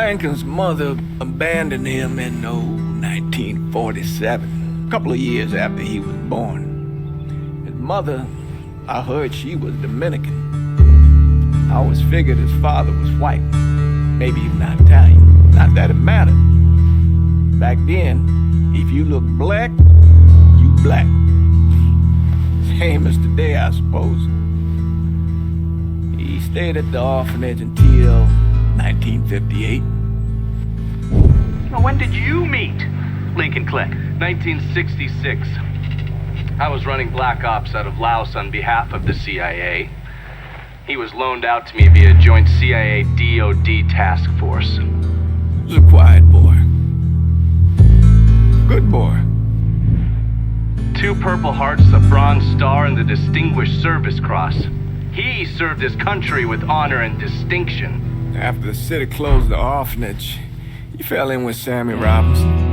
Lincoln's mother abandoned him in 1947, a couple of years after he was born. His mother, I heard she was Dominican. I always figured his father was white, maybe even not Italian. Not that it mattered. Back then, if you looked black, you black. Same as today, I suppose. He stayed at the orphanage until 1958. Well, when did you meet Lincoln Click? 1966. I was running Black Ops out of Laos on behalf of the CIA. He was loaned out to me via joint CIA-DOD task force. He was a quiet boy. Good boy. 2 Purple Hearts, a Bronze Star, and the Distinguished Service Cross. He served his country with honor and distinction. After the city closed the orphanage, he fell in with Sammy Robinson.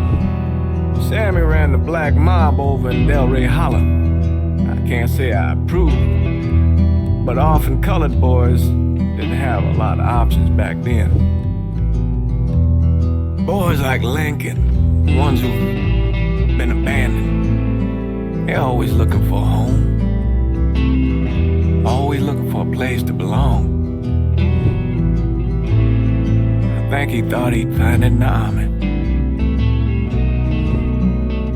Sammy ran the black mob over in Delray Hollow. I can't say I approved, but orphan colored boys didn't have a lot of options back then. Boys like Lincoln, ones who've been abandoned, they're always looking for a home. Always looking for a place to belong. I think he thought he'd find it in the army.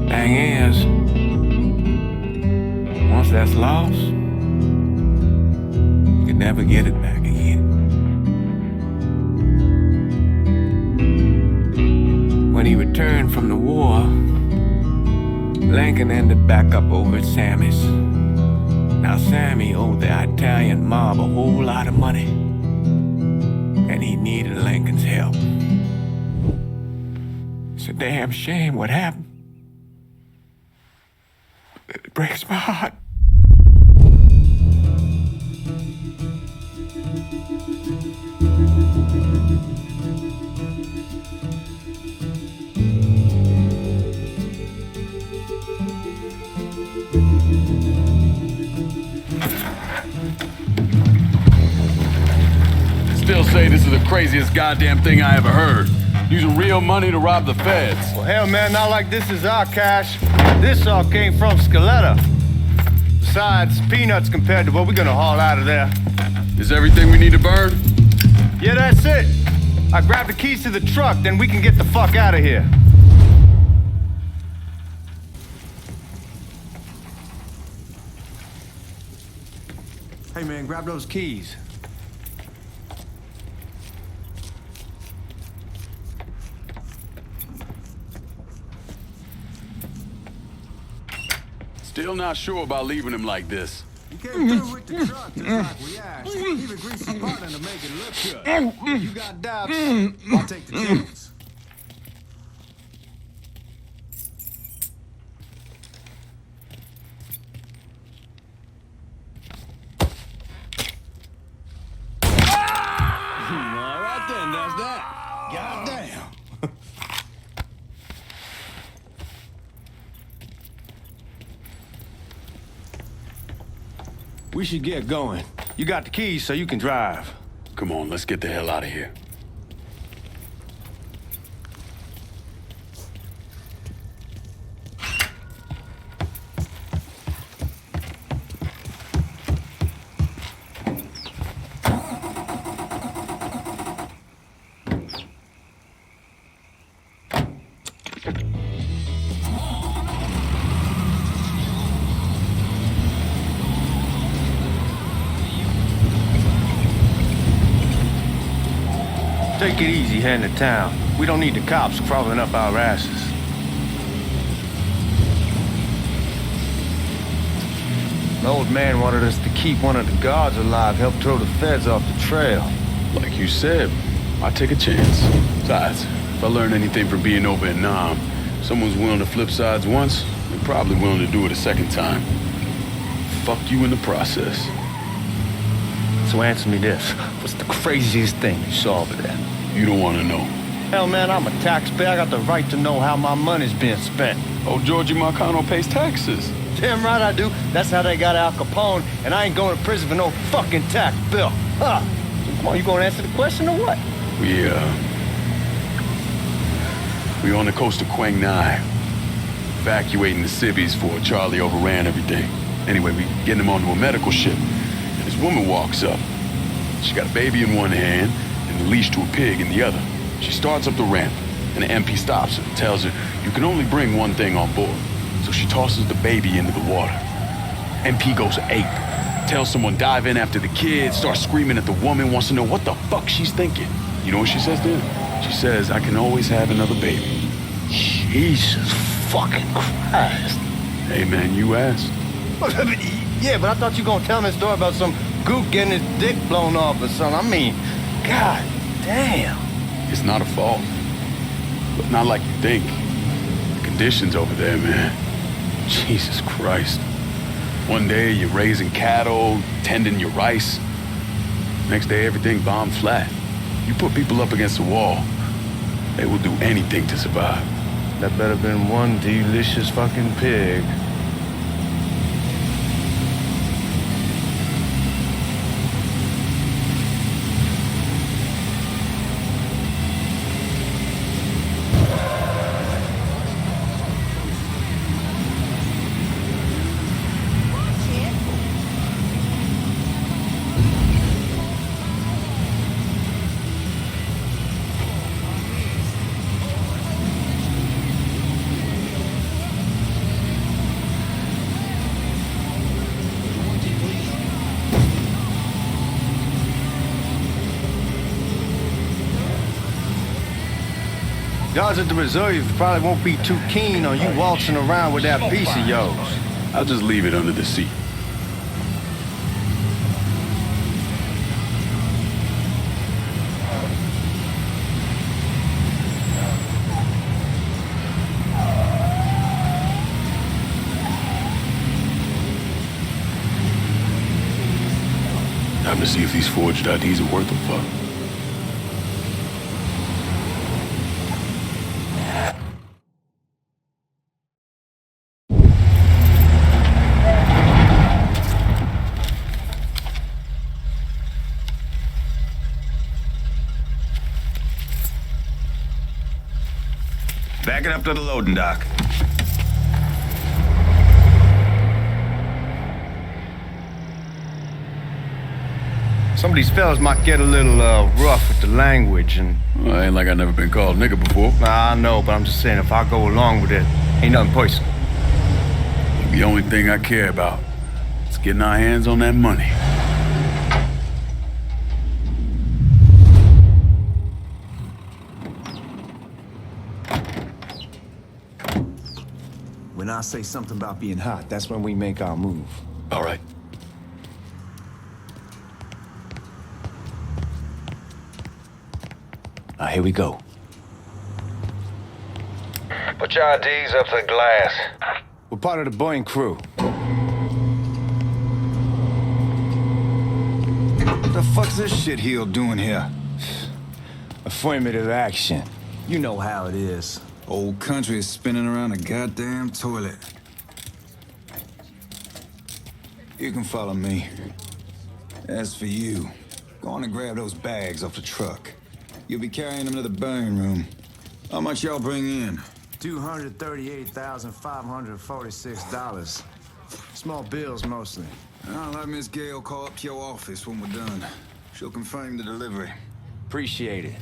Thing is, once that's lost, you can never get it back again. When he returned from the war, Lincoln ended back up over at Sammy's. Now Sammy owed the Italian mob a whole lot of money, and he needed Lincoln's help. It's a damn shame what happened. It breaks my heart. Still say this is the craziest goddamn thing I ever heard. Using real money to rob the feds. Well, hell, man, not like this is our cash. This all came from Scaletta. Besides, peanuts compared to what we're gonna haul out of there. Is everything we need to burn? Yeah, that's it. I grabbed the keys to the truck, then we can get the fuck out of here. Hey, man, grab those keys. Still not sure about leaving him like this. You came through with the truck just like we asked. Even greased the button to make it look good. You got doubts, I'll take the chance. All right then, that's that. Goddamn. We should get going. You got the keys so you can drive. Come on, let's get the hell out of here. Take it easy heading to town. We don't need the cops crawling up our asses. The old man wanted us to keep one of the guards alive, help throw the feds off the trail. Like you said, I take a chance. Besides, if I learn anything from being over in Nam, if someone's willing to flip sides once, they're probably willing to do it a second time. Fuck you in the process. So answer me this. What's the craziest thing you saw over there? You don't want to know. Hell, man, I'm a taxpayer. I got the right to know how my money's being spent. Oh, Georgie Marcano pays taxes. Damn right I do. That's how they got Al Capone, and I ain't going to prison for no fucking tax bill. Huh. So come on, you gonna answer the question or what? We We were on the coast of Quang Nai, evacuating the civvies before Charlie overran everything. Anyway, we getting him onto a medical ship, and this woman walks up. She got a baby in one hand and a leash to a pig in the other. She starts up the ramp, and the MP stops her and tells her, you can only bring one thing on board. So she tosses the baby into the water. MP goes ape, tells someone dive in after the kid, starts screaming at the woman, wants to know what the fuck she's thinking. You know what she says then? She says, I can always have another baby. Jesus fucking Christ. Hey man, you asked. Yeah, but I thought you were gonna tell me a story about some gook getting his dick blown off or something. I mean, god damn. It's not a fault. But not like you think. The conditions over there, man. Jesus Christ. One day you're raising cattle, tending your rice. Next day everything bombed flat. You put people up against the wall, they will do anything to survive. That better been one delicious fucking pig. Guards at the reserve probably won't be too keen on you waltzing around with that piece of yours. I'll just leave it under the seat. Time to see if these forged IDs are worth a fuck. Back it up to the loading dock. Some of these fellas might get a little rough with the language and... Well, ain't like I never been called nigga before. Nah, I know, but I'm just saying if I go along with it, ain't nothing personal. The only thing I care about is getting our hands on that money. When I say something about being hot, that's when we make our move. All right. Here we go. Put your IDs up to the glass. We're part of the Boeing crew. What the fuck's this shitheel doing here? Affirmative action. You know how it is. Old country is spinning around a goddamn toilet. You can follow me. As for you, go on and grab those bags off the truck. You'll be carrying them to the burn room. How much y'all bring in? $238,546. Small bills, mostly. I'll have Miss Gale call up to your office when we're done. She'll confirm the delivery. Appreciate it.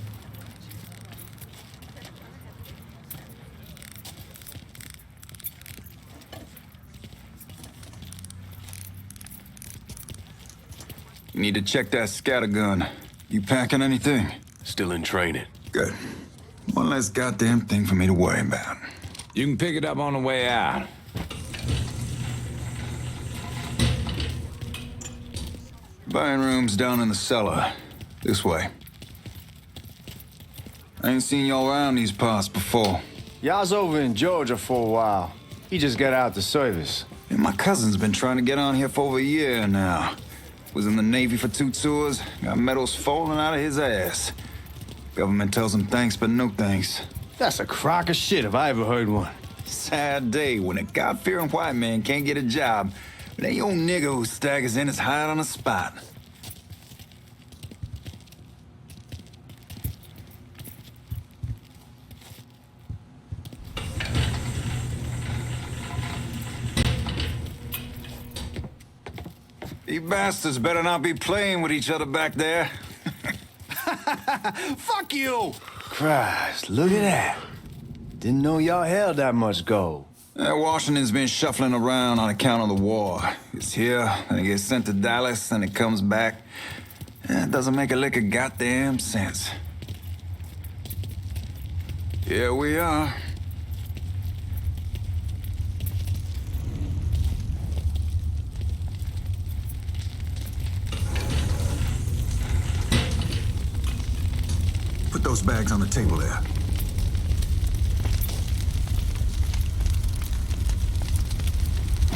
You need to check that scatter gun. You packing anything? Still in training. Good. One less goddamn thing for me to worry about. You can pick it up on the way out. Burn room's down in the cellar. This way. I ain't seen y'all around these parts before. Y'all's over in Georgia for a while. He just got out the service. And my cousin's been trying to get on here for over a year now. Was in the Navy for 2 tours, got medals falling out of his ass. Government tells him thanks, but no thanks. That's a crock of shit if I ever heard one. Sad day when a God-fearing white man can't get a job, but that old nigga who staggers in is hired on the spot. You bastards better not be playing with each other back there. Fuck you! Christ, look at that. Didn't know y'all held that much gold. Washington's been shuffling around on account of the war. It's here, and it gets sent to Dallas, and it comes back. It doesn't make a lick of goddamn sense. Here we are. Put those bags on the table there.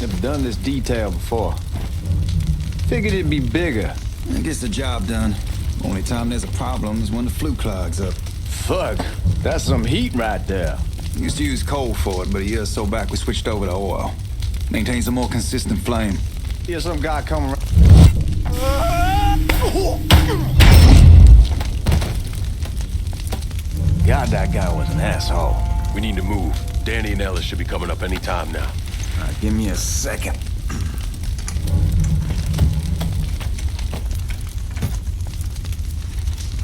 Never done this detail before. Figured it'd be bigger. It gets the job done. Only time there's a problem is when the flue clogs up. Fuck, that's some heat right there. We used to use coal for it, but a year or so back we switched over to oil. Maintains a more consistent flame. Hear some guy coming around. God, that guy was an asshole. We need to move. Danny and Ellis should be coming up any time now. Give me a second.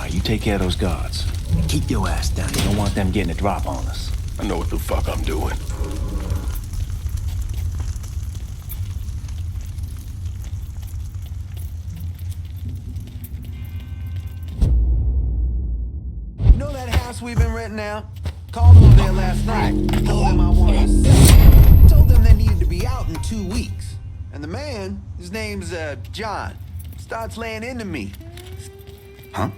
You take care of those guards. And keep your ass down. You don't want them getting a drop on us. I know what the fuck I'm doing. You know that house we've been renting out? Called over there last night. Told them I wanted to sell. Told them they needed to be out in 2 weeks. And the man, his name's John, starts laying into me. Huh?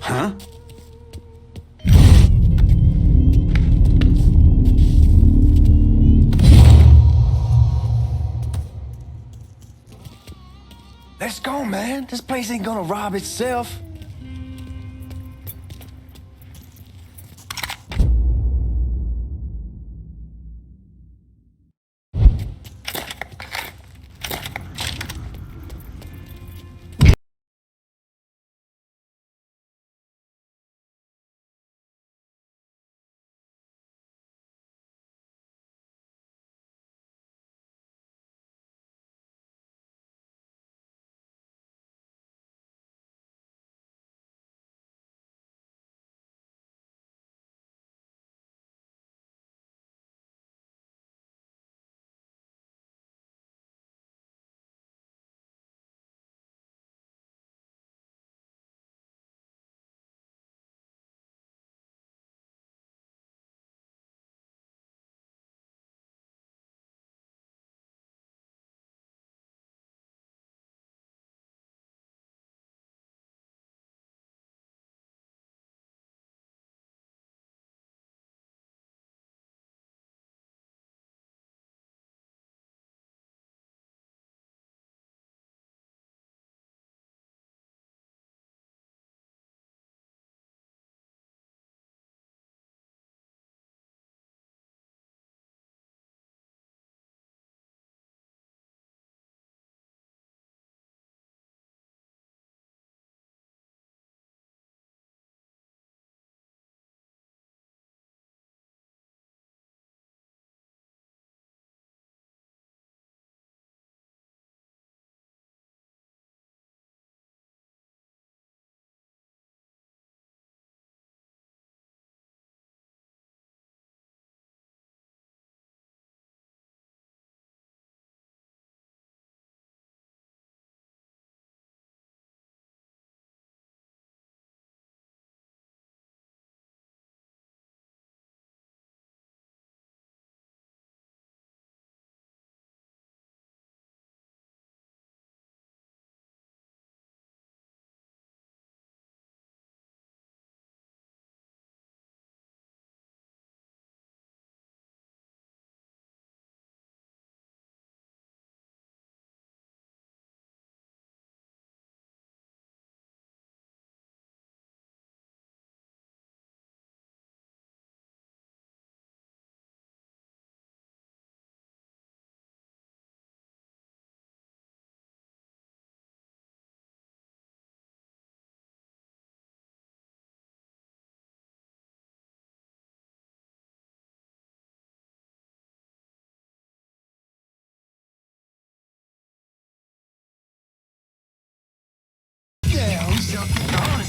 Huh? Let's go, man. This place ain't gonna rob itself.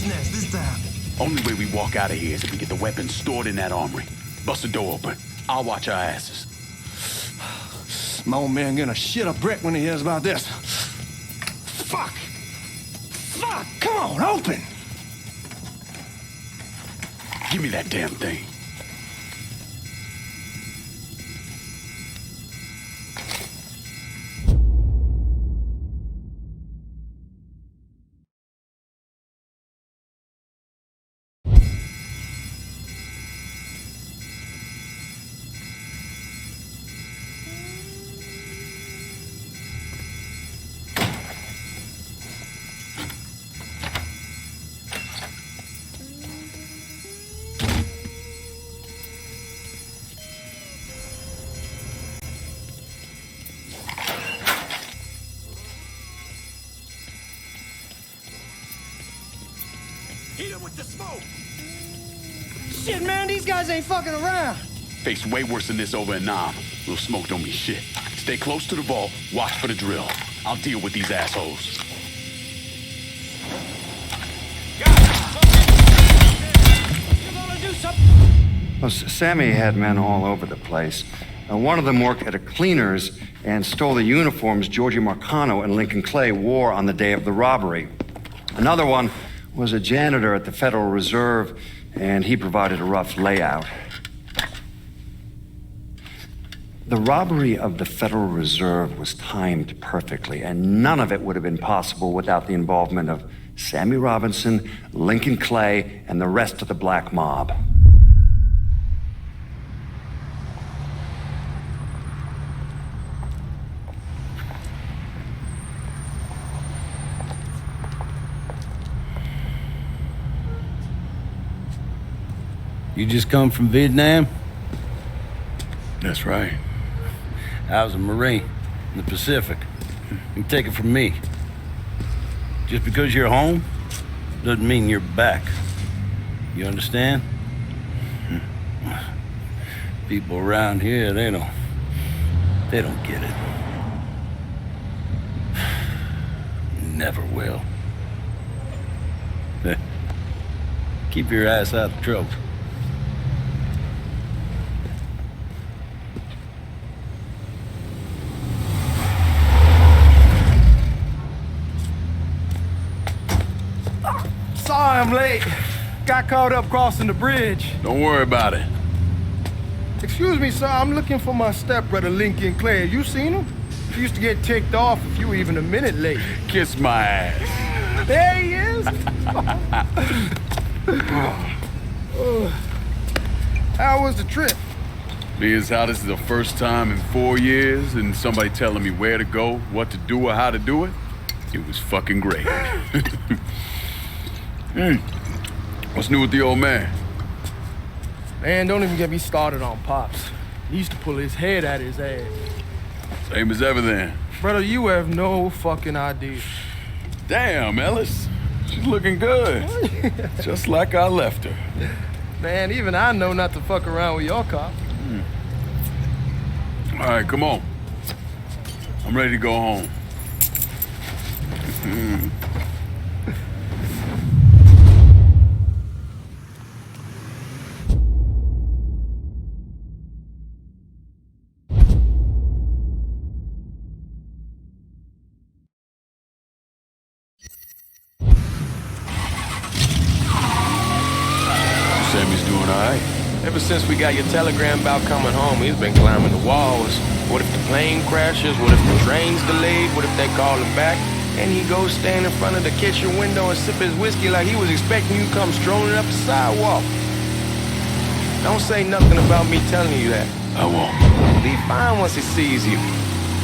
next this time? Only way we walk out of here is if we get the weapons stored in that armory. Bust the door open. I'll watch our asses. My old man gonna shit a brick when he hears about this. Fuck! Fuck! Come on, open! Give me that damn thing. Hit him with the smoke! Shit, man, these guys ain't fucking around. Face way worse than this over in Nam. Little smoke don't mean shit. Stay close to the vault, watch for the drill. I'll deal with these assholes. Well, Sammy had men all over the place. One of them worked at a cleaner's and stole the uniforms Georgie Marcano and Lincoln Clay wore on the day of the robbery. Another one was a janitor at the Federal Reserve, and he provided a rough layout. The robbery of the Federal Reserve was timed perfectly, and none of it would have been possible without the involvement of Sammy Robinson, Lincoln Clay, and the rest of the black mob. You just come from Vietnam? That's right. I was a Marine in the Pacific. You can take it from me. Just because you're home doesn't mean you're back. You understand? People around here, they don't get it. Never will. Keep your ass out of trouble. Sorry I'm late. Got caught up crossing the bridge. Don't worry about it. Excuse me, sir. I'm looking for my stepbrother, Lincoln Clay. Have you seen him? He used to get ticked off if you were even a minute late. Kiss my ass. There he is. How was the trip? Being as how this is the first time in 4 years and somebody telling me where to go, what to do, or how to do it, it was fucking great. What's new with the old man? Man, don't even get me started on Pops. He used to pull his head out of his ass. Same as ever then. Brother, you have no fucking idea. Damn, Ellis. She's looking good. Just like I left her. Man, even I know not to fuck around with your cop. All right, come on. I'm ready to go home. Sammy's doing all right. Ever since we got your telegram about coming home, he's been climbing the walls. What if the plane crashes? What if the train's delayed? What if they call him back? And he goes stand in front of the kitchen window and sip his whiskey like he was expecting you to come strolling up the sidewalk. Don't say nothing about me telling you that. I won't. He'll be fine once he sees you.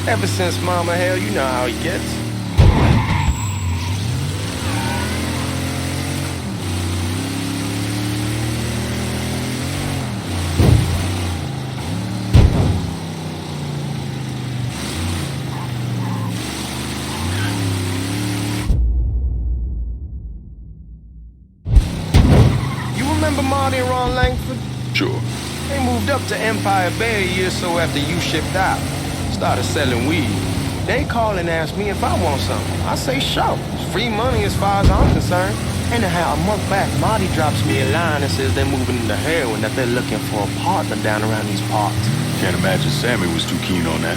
Ever since Mama Hell, you know how he gets. Sure. They moved up to Empire Bay a year or so after you shipped out. Started selling weed. They call and ask me if I want something. I say, sure. It's free money as far as I'm concerned. Anyhow, a month back, Marty drops me a line and says they're moving into heroin, that they're looking for a partner down around these parts. Can't imagine Sammy was too keen on that.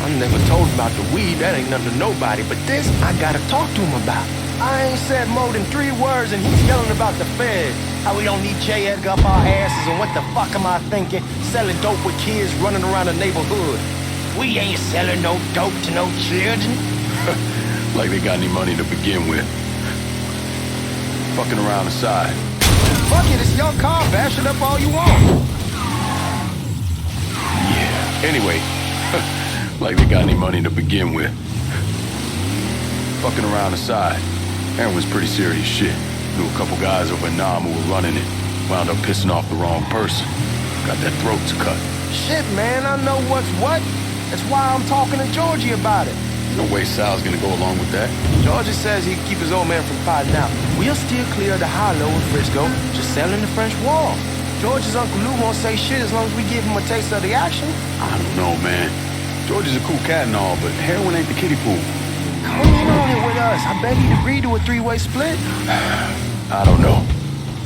I never told about the weed, that ain't nothing to nobody, but this I gotta talk to him about. I ain't said more than 3 words and he's yelling about the feds. How we don't need J. Edgar up our asses, and what the fuck am I thinking? Selling dope with kids running around the neighborhood. We ain't selling no dope to no children. Like they got any money to begin with. Fucking around the side. Fuck it, it's your car, bash it up all you want. Yeah, anyway. Like they got any money to begin with. Fucking around the side. That was pretty serious shit. Knew a couple guys over in Nam who were running it. Wound up pissing off the wrong person. Got their throats cut. Shit, man, I know what's what. That's why I'm talking to Georgie about it. No way Sal's gonna go along with that. Georgie says he'd keep his old man from fighting out. We'll still clear the hollow in Frisco, just selling the French wall. George's Uncle Lou won't say shit as long as we give him a taste of the action. I don't know, man. George is a cool cat and all, but heroin ain't the kiddie pool. Come in on it with us. I bet he'd agree to a 3-way split. I don't know.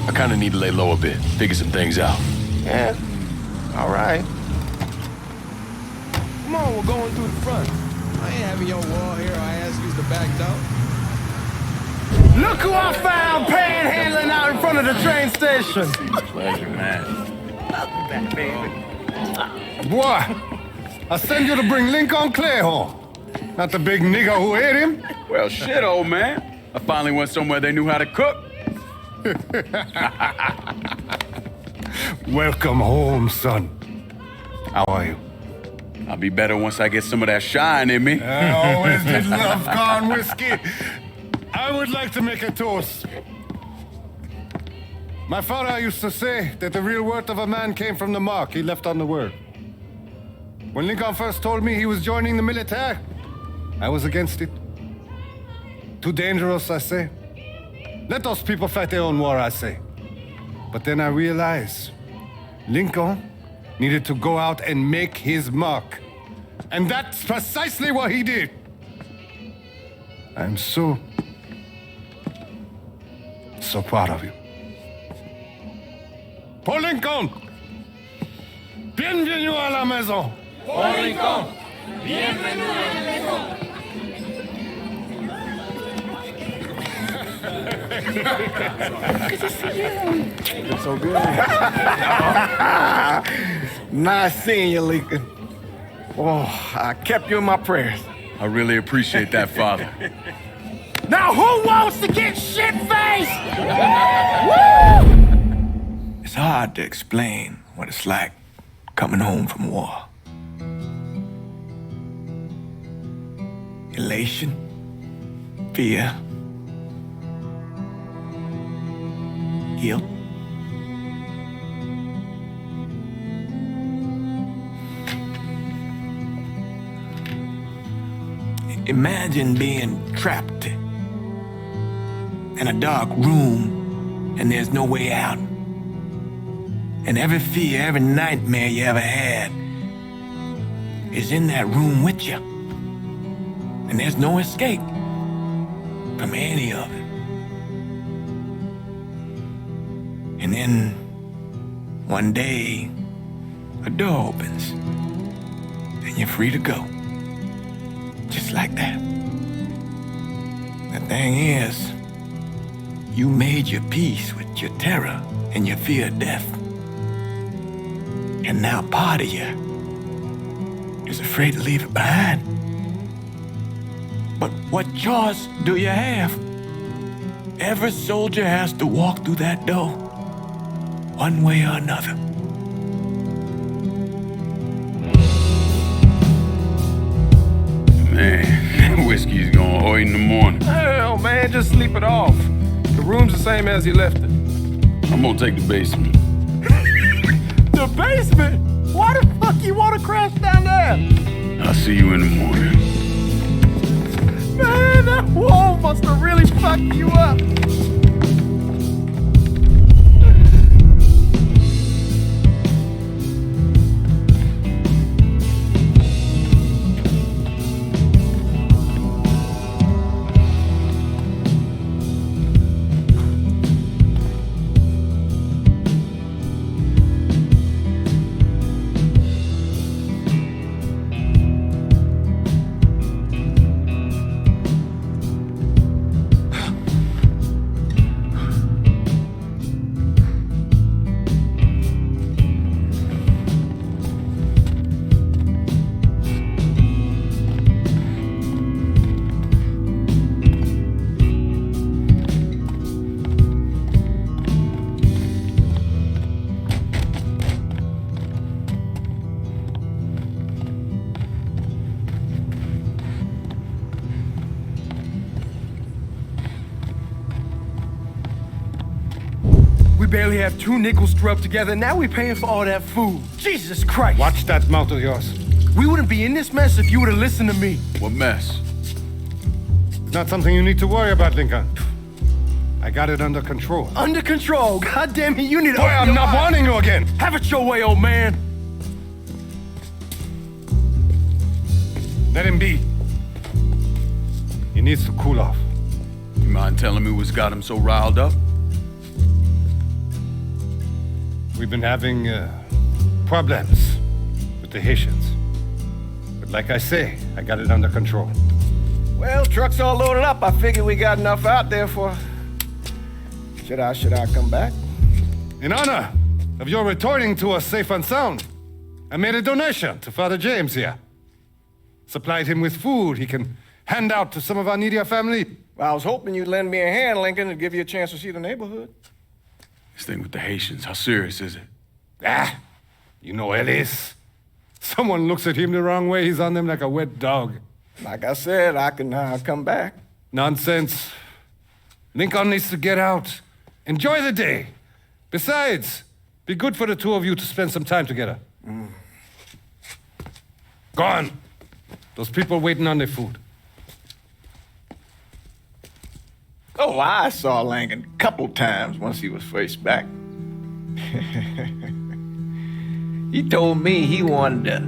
I kinda need to lay low a bit, figure some things out. Yeah, all right. Come on, we're going through the front. I ain't having your wall here. I ask you to back door. Look who I found panhandling out in front of the train station. Pleasure, man. Boy, I send you to bring Lincoln Clay home. Not the big nigger who ate him. Well, shit, old man. I finally went somewhere they knew how to cook. Welcome home, son. How are you? I'll be better once I get some of that shine in me. I always did love corn whiskey. I would like to make a toast. My father used to say that the real worth of a man came from the mark he left on the world. When Lincoln first told me he was joining the military, I was against it. Too dangerous, I say. Let those people fight their own war, I say. But then I realized Lincoln needed to go out and make his mark. And that's precisely what he did. I'm so proud of you. Paul Lincoln! Bienvenue à la maison! Paul Lincoln, bienvenue à la maison. Good to see you. It's so good. Nice seeing you, Lincoln. Oh, I kept you in my prayers. I really appreciate that, Father. Now who wants to get shit-faced? It's hard to explain what it's like coming home from war. Elation, fear, guilt. Imagine being trapped in a dark room and there's no way out. And every fear, every nightmare you ever had is in that room with you. And there's no escape from any of it. And then one day, a door opens and you're free to go. Just like that. The thing is, you made your peace with your terror and your fear of death. And now part of you is afraid to leave it behind. But what choice do you have? Every soldier has to walk through that door, one way or another. Man, whiskey's gonna hoy in the morning. Hell, man, just sleep it off. The room's the same as you left it. I'm gonna take the basement. The basement? Why the fuck you want to crash down there? I'll see you in the morning. Man, that wall must have really fucked you up. barely have 2 nickels to rub together, and now we're paying for all that food. Jesus Christ. Watch that mouth of yours. We wouldn't be in this mess if you would have listened to me. What mess? It's not something you need to worry about, Lincoln. I got it under control. Under control? God damn it, you need to... Boy, I'm not warning you again. Have it your way, old man. Let him be. He needs to cool off. You mind telling me what's got him so riled up? We've been having problems with the Haitians. But like I say, I got it under control. Well, truck's all loaded up. I figure we got enough out there for... Should I come back? In honor of your returning to us safe and sound, I made a donation to Father James here. Supplied him with food he can hand out to some of our needier family. Well, I was hoping you'd lend me a hand, Lincoln, and give you a chance to see the neighborhood. This thing with the Haitians, how serious is it? You know Ellis. Someone looks at him the wrong way, he's on them like a wet dog. Like I said, I can come back. Nonsense. Lincoln needs to get out. Enjoy the day. Besides, be good for the two of you to spend some time together. Go on. Those people waiting on their food. Oh, I saw Lincoln a couple times once he was first back. He told me he wanted to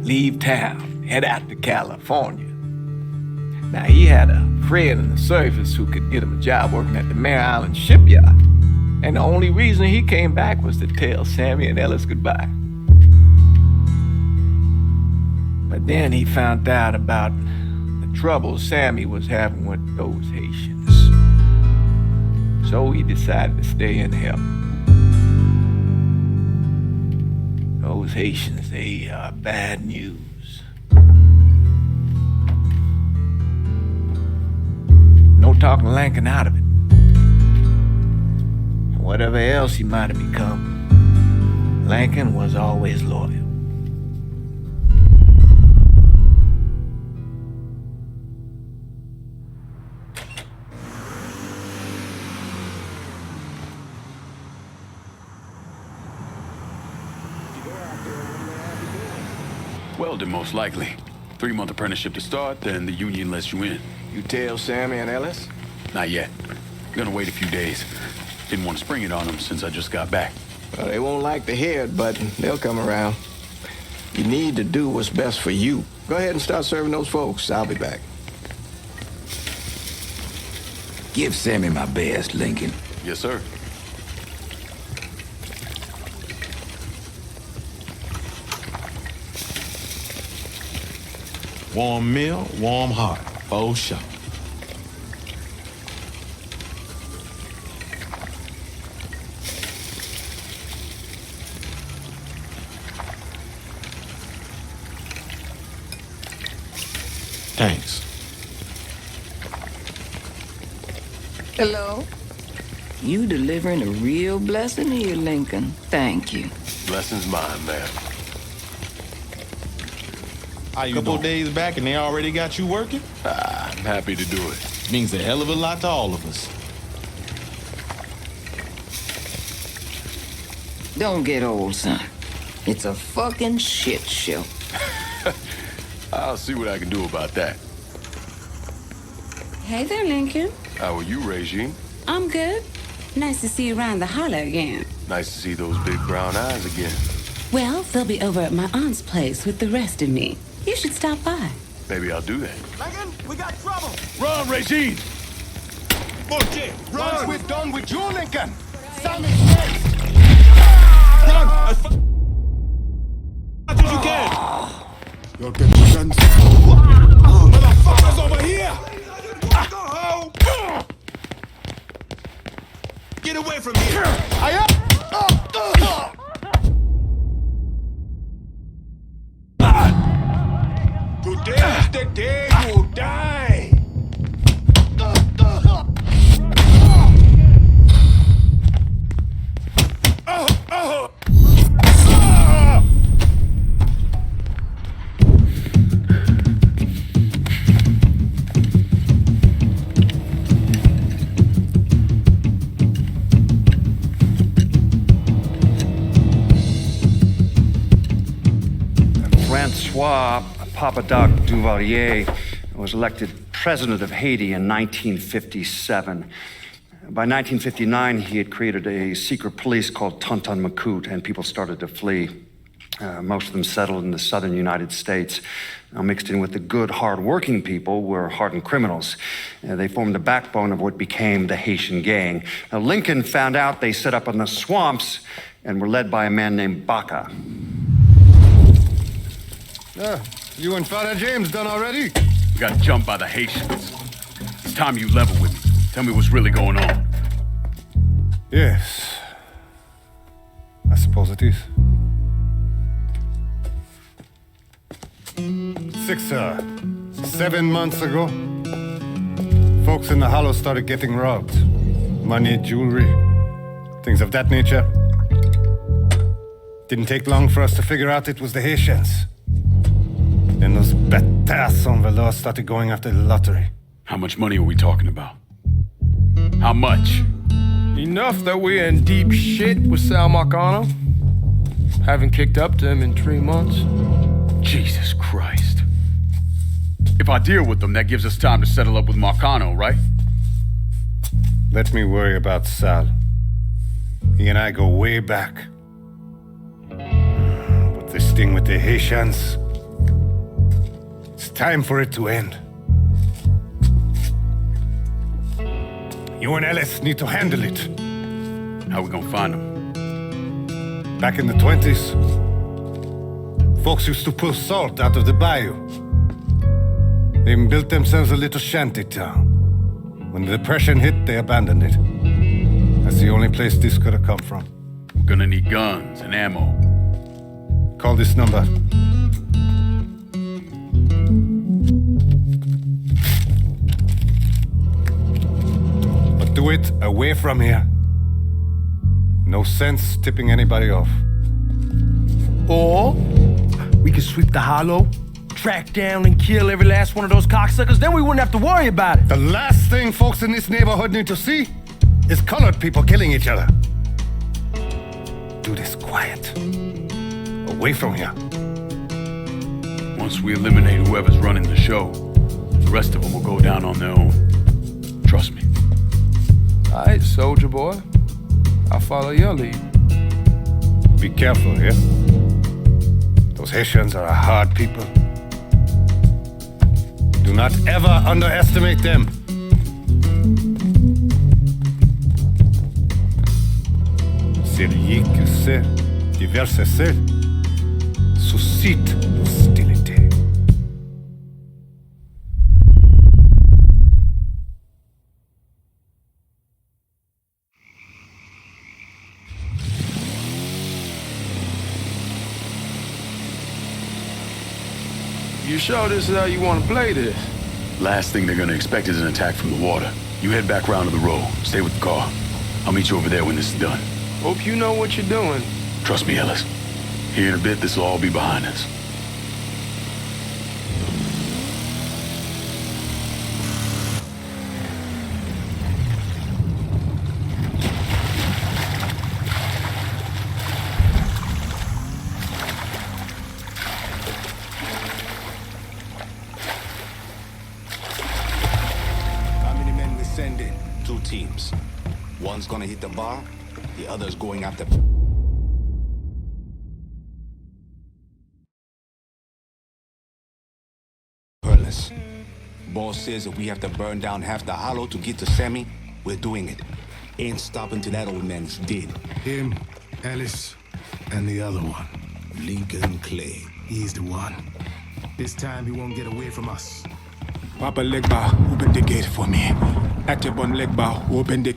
leave town, head out to California. Now, he had a friend in the service who could get him a job working at the Mare Island shipyard. And the only reason he came back was to tell Sammy and Ellis goodbye. But then he found out about the trouble Sammy was having with those Haitians. So he decided to stay and help. Those Haitians, they are bad news. No talking Lincoln out of it. Whatever else he might have become, Lincoln was always loyal. Welding, most likely. 3-month apprenticeship to start, then the union lets you in. You tell Sammy and Ellis? Not yet. Gonna wait a few days. Didn't want to spring it on them since I just got back. Well, they won't like to hear it, but they'll come around. You need to do what's best for you. Go ahead and start serving those folks. I'll be back. Give Sammy my best, Lincoln. Yes, sir. Warm meal, warm heart. For sure. Thanks. Hello? You delivering a real blessing here, Lincoln. Thank you. Blessing's mine, ma'am. A couple days back and they already got you working? I'm happy to do it. Means a hell of a lot to all of us. Don't get old, son. It's a fucking shit show. I'll see what I can do about that. Hey there, Lincoln. How are you, Regine? I'm good. Nice to see you around the holler again. Nice to see those big brown eyes again. Well, they'll be over at my aunt's place with the rest of me. You should stop by. Maybe I'll do that. Lincoln, we got trouble. Run, Regine! Bullshit! Once we're done with you, Lincoln, Sammy's next! Run! As fast as you can! you'll get your guns. Motherfuckers over here! Get away from here! Today is the day you die! Francois Papadoc Duvalier was elected president of Haiti in 1957. By 1959, he had created a secret police called Tonton Macoute, and people started to flee. Most of them settled in the southern United States. Mixed in with the good, hard-working people were hardened criminals. They formed the backbone of what became the Haitian gang. Now, Lincoln found out they set up in the swamps and were led by a man named Baca. You and Father James done already? We got jumped by the Haitians. It's time you level with me. Tell me what's really going on. Yes. I suppose it is. 7 months ago, folks in the Hollow started getting robbed. Money, jewelry, things of that nature. Didn't take long for us to figure out it was the Haitians. Then those bâtards en velours started going after the lottery. How much money are we talking about? How much? Enough that we're in deep shit with Sal Marcano. Haven't kicked up to him in 3 months. Jesus Christ. If I deal with them, that gives us time to settle up with Marcano, right? Let me worry about Sal. He and I go way back. But this thing with the Haitians, it's time for it to end. You and Ellis need to handle it. How we gonna find them? Back in the 20s, folks used to pull salt out of the bayou. They even built themselves a little shanty town. When the Depression hit, they abandoned it. That's the only place this could have come from. We're gonna need guns and ammo. Call this number. But do it away from here. No sense tipping anybody off. Or we could sweep the Hollow, track down and kill every last one of those cocksuckers, then we wouldn't have to worry about it. The last thing folks in this neighborhood need to see is colored people killing each other. Do this quiet. Away from here. Once we eliminate whoever's running the show, the rest of them will go down on their own. Trust me. All right, soldier boy. I'll follow your lead. Be careful, yeah? Those Haitians are a hard people. Do not ever underestimate them. Celui qui sait diverser suscite l'hostilité. You sure this is how you want to play this? Last thing they're gonna expect is an attack from the water. You head back round to the road. Stay with the car. I'll meet you over there when this is done. Hope you know what you're doing. Trust me, Ellis. Here in a bit, this will all be behind us. Sending 2 teams. One's gonna hit the bar, the other's going after... Perlis. Boss says if we have to burn down half the Hollow to get to Sammy, we're doing it. Ain't stopping till that old man's dead. Him, Ellis, and the other one. Lincoln Clay. He's the one. This time he won't get away from us. Papa Legba, open the gate for me. Actabon Legba, open the...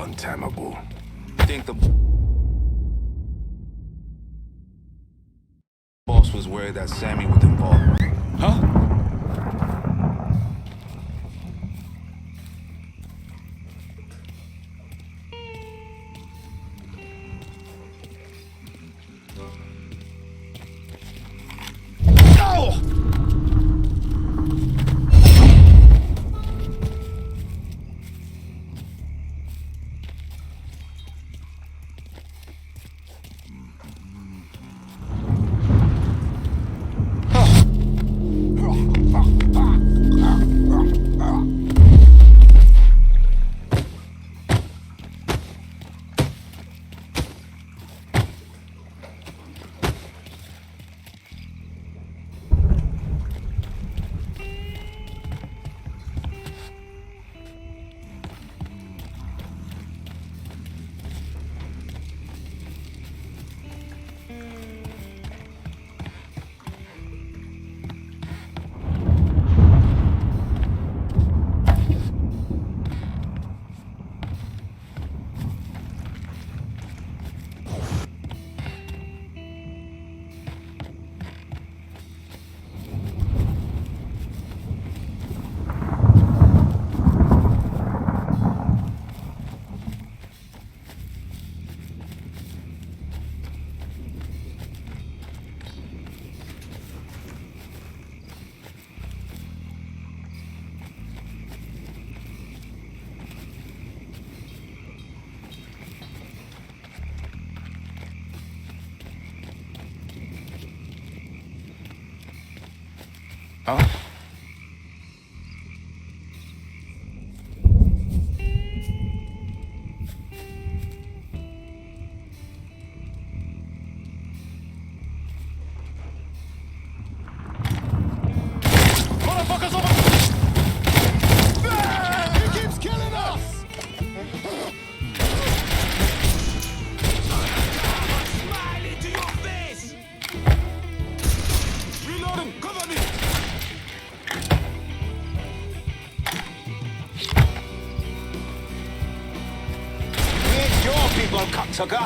long time ago. Think the boss was worried that Sammy was involved. Huh? Huh? Motherfuckers over! He keeps killing us! Smile into your face! Reloading! Cover me! It's your people, cocksucker!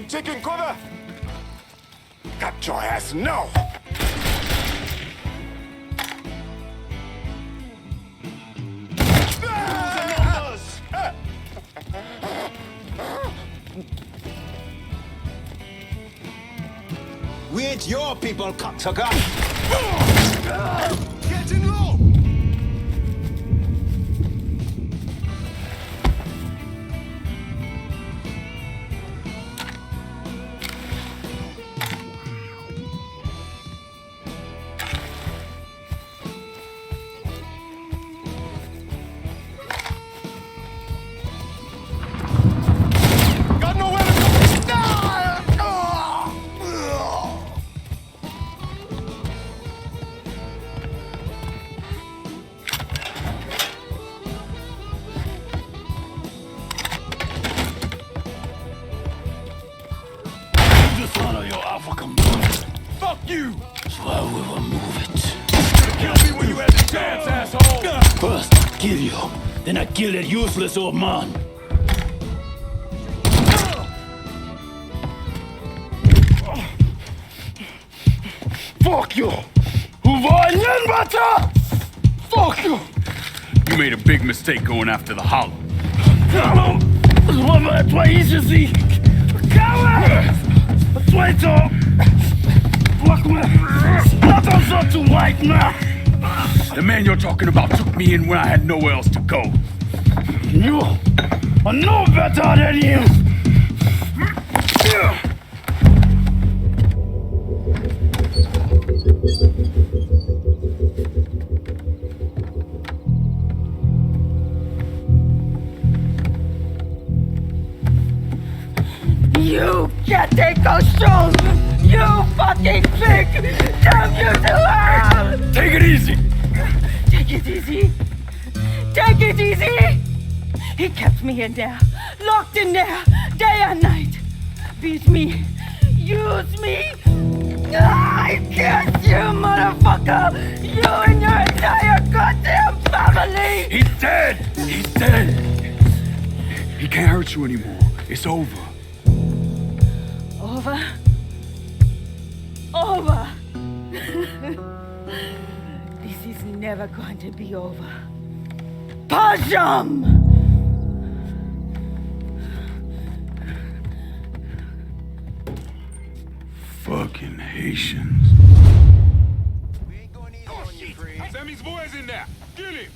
Taking cover! Got your ass now! We ain't your people, cocksucker! Getting low! Then I kill that useless old man. Fuck you! Fuck you! You made a big mistake going after the Hollow. The man you're talking about took me in when I had nowhere else to go. You are no better than him. You can't take those shoes! You fucking pig! Damn you to hell! Take it easy! Take it easy! Take it easy! He kept me in there, locked in there, day and night. Beat me, use me. I kiss you, motherfucker! You and your entire goddamn family! He's dead! He's dead! He can't hurt you anymore. It's over. Over? Over! This is never going to be over. Pajam! Fucking Haitians. Sammy's boys in there. Kill him.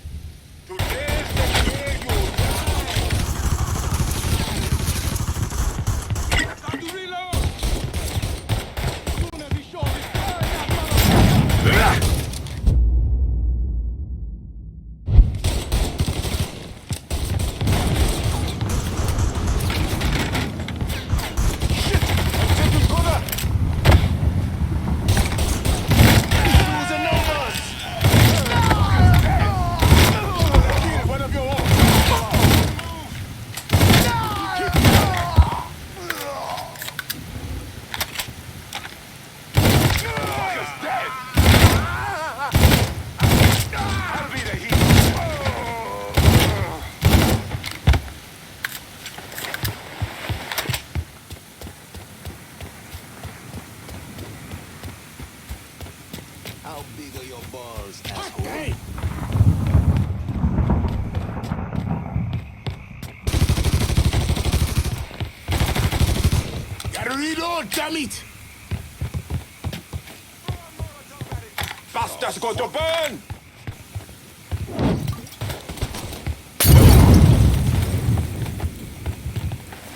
How big are your balls, asshole? Gotta reload, damn it! Bastards going to burn!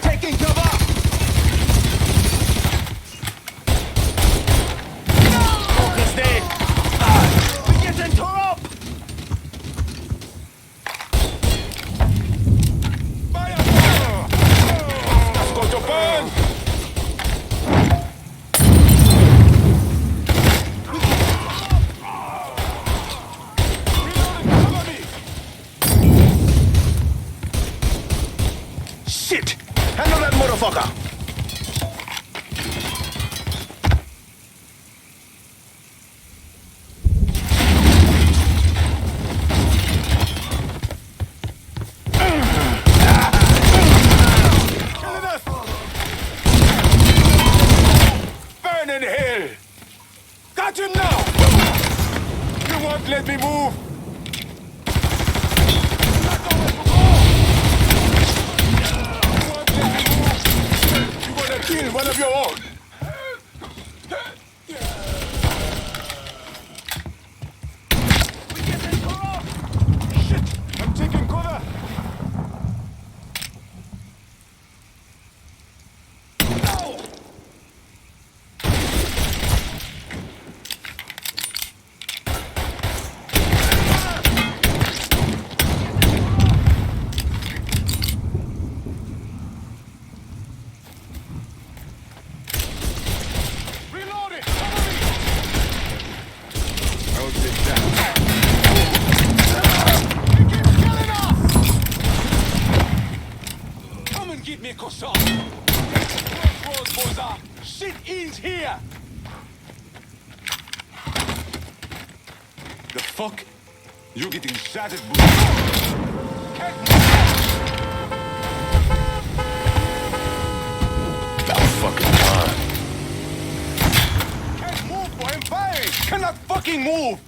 Taking cover! Focus dead! We're getting tore up! Fire! Bastards going to burn! Shit! Handle that motherfucker! Burn in hell! Got him now! You won't let me move! Kill one of your own! Shit! I'm taking cover! Come and get me a croissant! Shit is here! The fuck? You're getting shattered, bro. About fucking time. Can't move, boy, I'm firing! Cannot fucking move!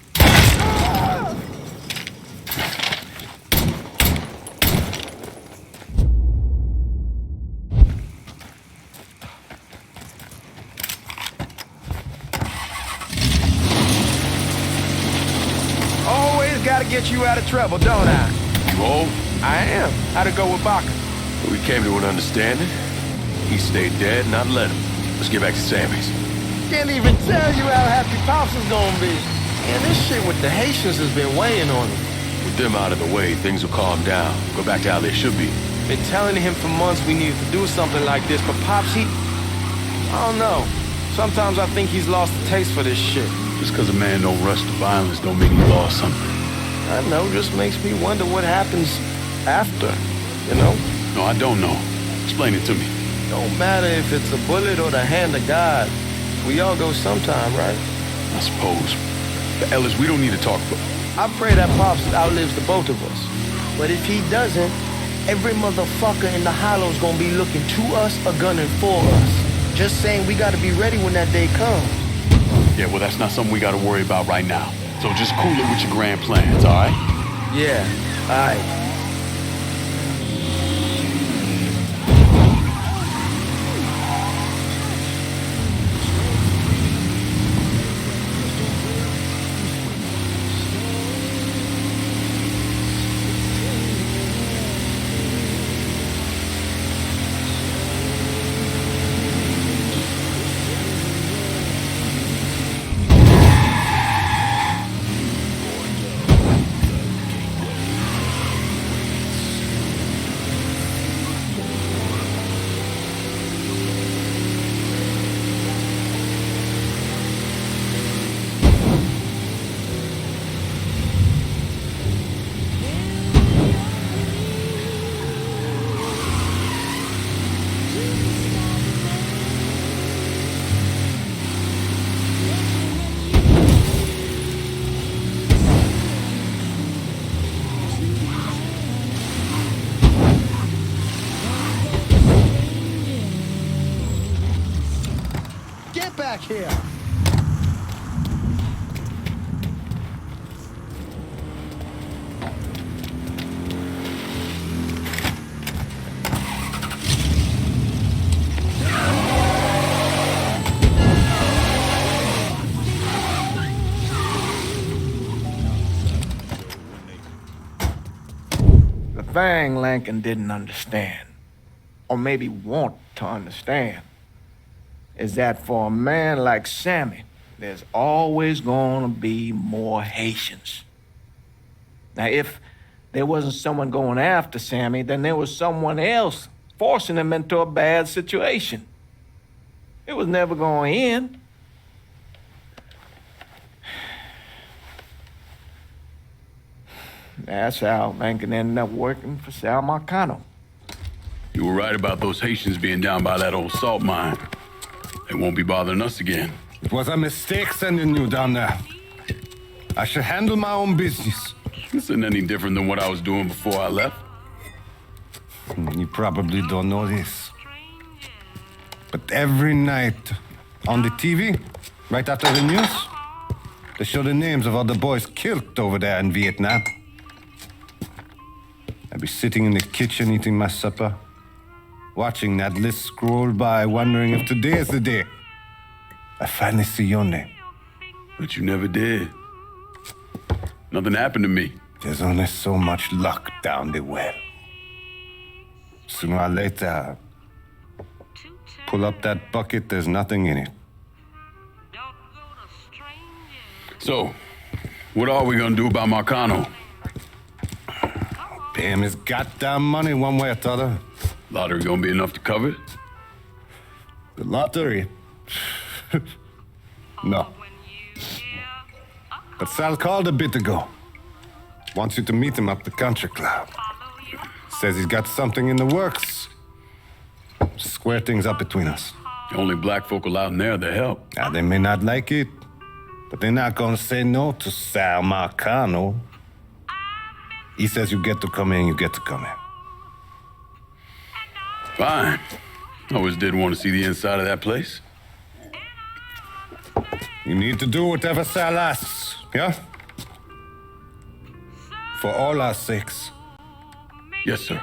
Always gotta get you out of trouble, don't I? You old? I am. How'd it go with Baka? We came to an understanding. He stayed dead and I let him. Let's get back to Sammy's. Can't even tell you how happy Pops is gonna be. Man, this shit with the Haitians has been weighing on him. With them out of the way, things will calm down. Go back to how they should be. Been telling him for months we needed to do something like this, but Pops, I don't know. Sometimes I think he's lost the taste for this shit. Just because a man don't rush to violence don't mean he lost something. I know, just makes me wonder what happens after, you know? No, I don't know. Explain it to me. Don't matter if it's a bullet or the hand of God. We all go sometime, right? I suppose. But Ellis, we don't need to talk, but... I pray that Pops outlives the both of us. But if he doesn't, every motherfucker in the hollow's gonna be looking to us or gunning for us. Just saying we gotta be ready when that day comes. Yeah, well, that's not something we gotta worry about right now. So just cool it with your grand plans, all right? Yeah, all right. Back here. The thing Lincoln didn't understand, or maybe want to understand, is that for a man like Sammy, there's always gonna be more Haitians. Now, if there wasn't someone going after Sammy, then there was someone else forcing him into a bad situation. It was never gonna end. That's how Lincoln ended up working for Sal Marcano. You were right about those Haitians being down by that old salt mine. They won't be bothering us again. It was a mistake sending you down there. I should handle my own business. This isn't any different than what I was doing before I left. You probably don't know this. But every night on the TV, right after the news, they show the names of all the boys killed over there in Vietnam. I'd be sitting in the kitchen eating my supper, watching that list scroll by, wondering if today is the day I finally see your name. But you never did. Nothing happened to me. There's only so much luck down the well. Sooner or later, pull up that bucket, there's nothing in it. So, what are we gonna do about Marcano? Pay him his goddamn money one way or the other. Lottery gonna be enough to cover it? The lottery? No. But Sal called a bit ago. Wants you to meet him up the country club. Says he's got something in the works. Square things up between us. The only black folk allowed in there to help. Now, they may not like it, but they're not gonna say no to Sal Marcano. He says you get to come in, you get to come in. Fine. I always did want to see the inside of that place. You need to do whatever Sal asks, yeah? For all our sakes. Yes, sir.